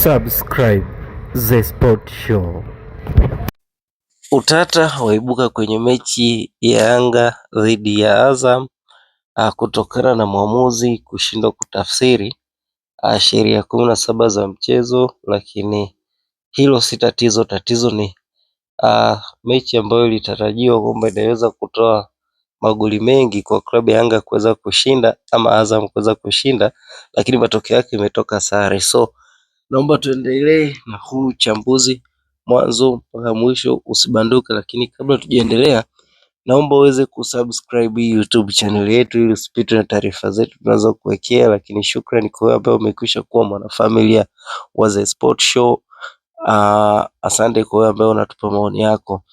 Subscribe The Sport Show. Utata waibuka kwenye mechi ya Yanga dhidi ya Azam kutokana na mwamuzi kushindwa kutafsiri sheria 17 za mchezo, lakini hilo si tatizo. Tatizo ni mechi ambayo ilitarajiwa kwamba inaweza kutoa magoli mengi kwa klabu ya Yanga kuweza kushinda ama Azam kuweza kushinda, lakini matokeo yake imetoka sare. So naomba tuendelee na huu uchambuzi mwanzo mpaka mwisho, usibanduke. Lakini kabla tujaendelea, naomba uweze kusubscribe YouTube channel yetu ili usipitwe na taarifa zetu tunazokuwekea. Lakini shukrani kwa wewe ambaye umekwisha kuwa mwanafamilia wa The Sport Show. Asante kwa wewe ambaye unatupa maoni yako.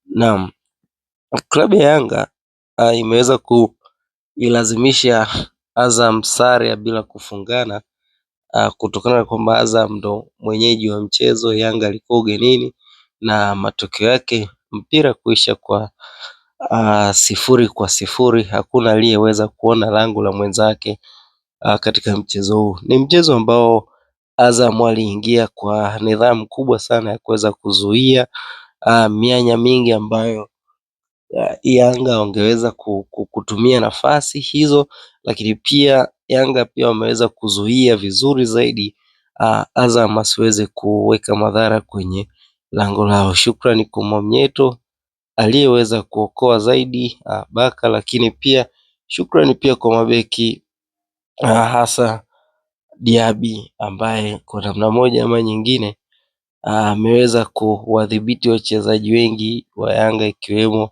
Naam, klabu ya Yanga imeweza kuilazimisha Azam sare ya bila kufungana kutokana na kwamba Azam ndo mwenyeji wa mchezo, Yanga alikuwa ugenini, na matokeo yake mpira kuisha kwa 0-0. Hakuna aliyeweza kuona lango la mwenzake katika mchezo huu. Ni mchezo ambao Azam aliingia kwa nidhamu kubwa sana ya kuweza kuzuia mianya mingi ambayo Yanga wangeweza kutumia nafasi hizo, lakini pia Yanga pia wameweza kuzuia vizuri zaidi Azam asiweze kuweka madhara kwenye lango lao. Shukrani kwa Mwamnyeto aliyeweza kuokoa zaidi Baka, lakini pia shukrani pia kwa mabeki hasa Diaby ambaye kwa namna moja ama nyingine ameweza kuwadhibiti wachezaji wengi wa Yanga ikiwemo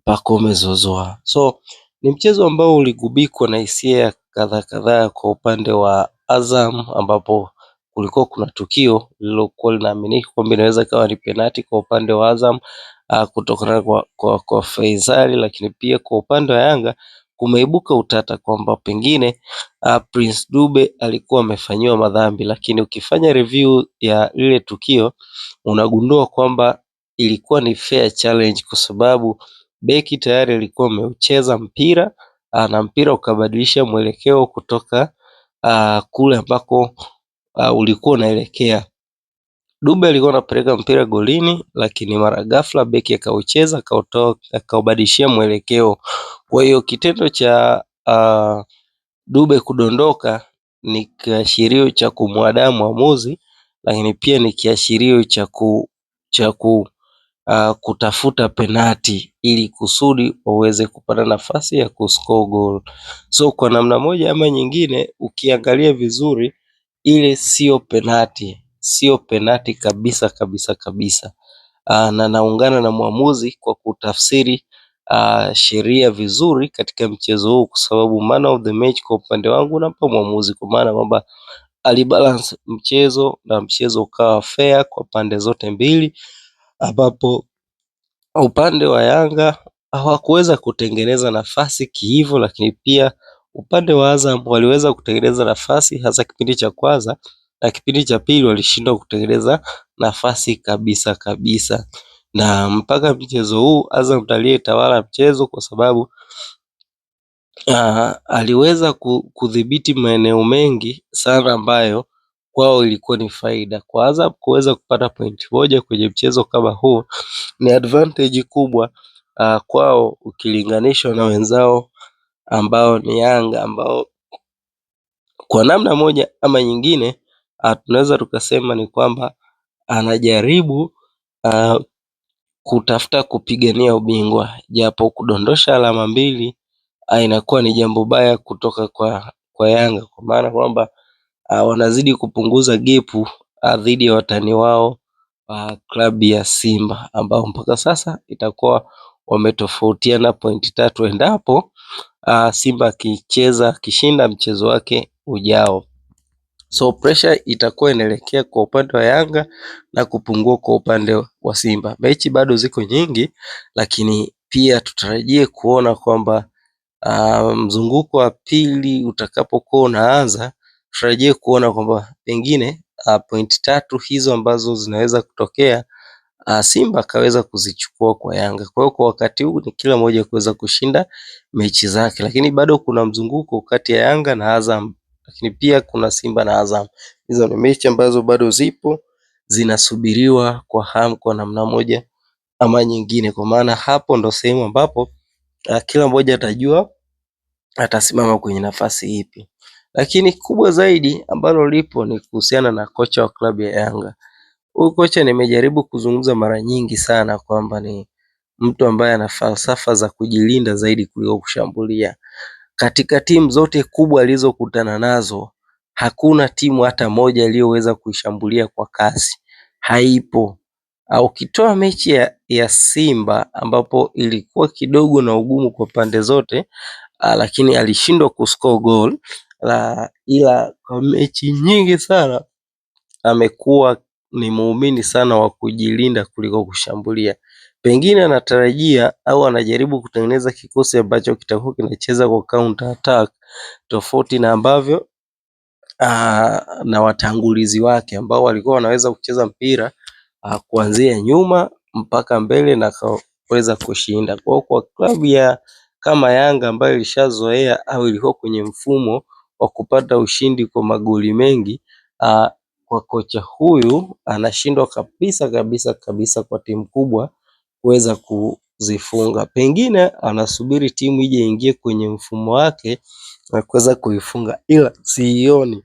Pacome Zouzoua. So ni mchezo ambao uligubikwa na hisia kadhaa kwa upande wa Azam, ambapo kulikuwa kuna tukio lililokuwa linaaminika kwamba inaweza kawa ni penalti kwa upande wa Azam kutokana kwa Faisal, lakini pia kwa upande wa Yanga kumeibuka utata kwamba pengine Prince Dube alikuwa amefanyiwa madhambi, lakini ukifanya review ya lile tukio unagundua kwamba ilikuwa ni fair challenge kwa sababu beki tayari alikuwa ameucheza mpira na mpira ukabadilisha mwelekeo kutoka kule ambako ulikuwa unaelekea. Dube alikuwa anapeleka mpira golini, lakini mara ghafla beki akaucheza akaubadilishia mwelekeo. Kwa hiyo kitendo cha Dube kudondoka ni kiashirio cha kumwadaa mwamuzi, lakini pia ni kiashirio cha kutafuta penati ili kusudi waweze kupata nafasi ya kuscore goal. So kwa namna moja ama nyingine ukiangalia vizuri, ile sio penati kabisa. Na naungana na mwamuzi kwa kutafsiri sheria vizuri katika mchezo huu, kwa sababu man of the match kwa upande wangu nampa mwamuzi, kwa maana kwamba alibalance mchezo na mchezo ukawa fair kwa pande zote mbili, ambapo upande wa Yanga hawakuweza kutengeneza nafasi kiivo, lakini pia upande wa Azam waliweza kutengeneza nafasi hasa kipindi cha kwanza, na kipindi cha pili walishindwa kutengeneza nafasi kabisa. Na mpaka mchezo huu Azam aliyetawala mchezo kwa sababu aliweza kudhibiti maeneo mengi sana ambayo kwao ilikuwa ni faida. Kwa Azam kuweza kupata point moja kwenye mchezo kama huu ni advantage kubwa kwao ukilinganishwa na wenzao ambao ni Yanga, ambao kwa namna moja ama nyingine tunaweza tukasema ni kwamba anajaribu kutafuta kupigania ubingwa, japo kudondosha alama mbili inakuwa ni jambo baya kutoka kwa Yanga, kwa maana kwamba wanazidi kupunguza gepu dhidi ya watani wao klabu ya Simba, ambao mpaka sasa itakuwa wametofautiana pointi 3 endapo Simba akishinda mchezo wake ujao. So pressure itakuwa inaelekea kwa upande wa Yanga na kupungua kwa upande wa Simba. Mechi bado ziko nyingi, lakini pia tutarajie kuona kwamba mzunguko wa pili utakapokuwa unaanza, tutarajie kuona kwamba pengine pointi 3 hizo ambazo zinaweza kutokea Simba akaweza kuzichukua kwa Yanga. Kwa hiyo kwa wakati huu ni kila mmoja kuweza kushinda mechi zake, lakini bado kuna mzunguko kati ya Yanga na Azam lakini pia kuna Simba na Azam. Hizo ni mechi ambazo bado zipo zinasubiriwa kwa hamu kwa namna moja ama nyingine, kwa maana hapo ndo sehemu ambapo kila mmoja atajua atasimama kwenye nafasi ipi. Lakini kubwa zaidi ambalo lipo ni kuhusiana na kocha wa klabu ya Yanga. Huyu kocha nimejaribu kuzungumza mara nyingi sana kwamba ni mtu ambaye ana falsafa za kujilinda zaidi kuliko kushambulia. Katika timu zote kubwa alizokutana nazo, hakuna timu hata moja iliyoweza kuishambulia kwa kasi. Haipo. Ukitoa mechi ya Simba ambapo ilikuwa kidogo na ugumu kwa pande zote, lakini alishindwa kuscore goal, ila kwa mechi nyingi sana amekuwa ni muumini sana wa kujilinda kuliko kushambulia. Pengine anatarajia au anajaribu kutengeneza kikosi ambacho kitakuwa kinacheza kwa counter attack, tofauti na ambavyo na watangulizi wake ambao walikuwa wanaweza kucheza mpira kuanzia nyuma mpaka mbele na kuweza kushinda. Kwa klabu ya kama Yanga ambayo ilishazoea au ilikuwa kwenye mfumo wa kupata ushindi kwa magoli mengi, kwa kocha huyu anashindwa kabisa kwa timu kubwa kuweza kuzifunga. Pengine anasubiri timu ije ingie kwenye mfumo wake na kuweza kuifunga, ila siioni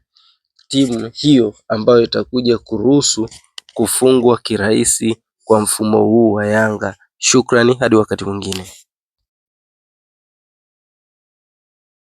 timu hiyo ambayo itakuja kuruhusu kufungwa kirahisi kwa mfumo huu wa Yanga. Shukrani hadi wakati mwingine.